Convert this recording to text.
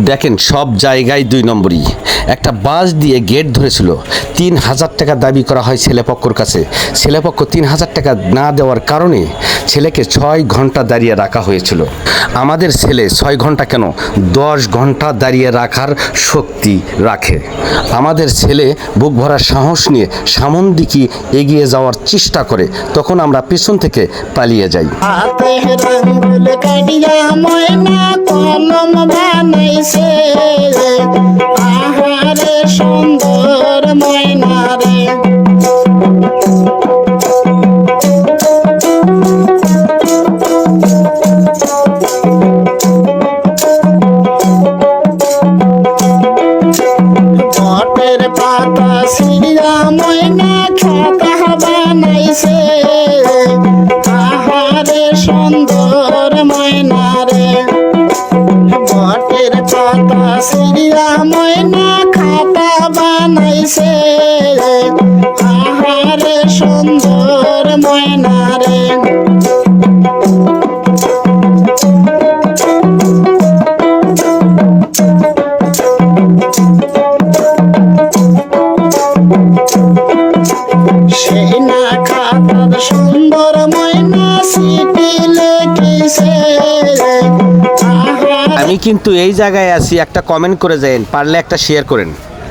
দেখেন সব জায়গায় 2 নম্বরই। একটা বাস দিয়ে গেট ধরেছিল, 3000 টাকা দাবি করা হয় ছেলেপক্ষর কাছে। ছেলেপক্ষ 3000 টাকা না দেওয়ার কারণে ছেলেকে 6 ঘন্টা দাঁড়িয়ে রাখা হয়েছিল। আমাদের ছেলে 6 ঘন্টা কেন 10 ঘন্টা দাঁড়িয়ে রাখার শক্তি রাখে। আমাদের ছেলে বুক ভরা সাহস নিয়ে সামন দিকে এগিয়ে যাওয়ার চেষ্টা করে, তখন আমরা পিছন থেকে পালিয়ে যাই। আহারে সুন্দর ময়না রে, বটের পাতা ছিঁড়া ময়না খাতা বানাইছে। আহারে সুন্দর ময়না রে, বটের পাতা ছিঁড়া ময়না খাতা বানাইছে। আহারে সুন্দর ময়না রে, সেই না খাতার সুন্দর ময়না সিটি লেখিছে। আমি কিন্তু এই জায়গায় আছি, একটা কমেন্ট করে যান, পারলে একটা শেয়ার করেন।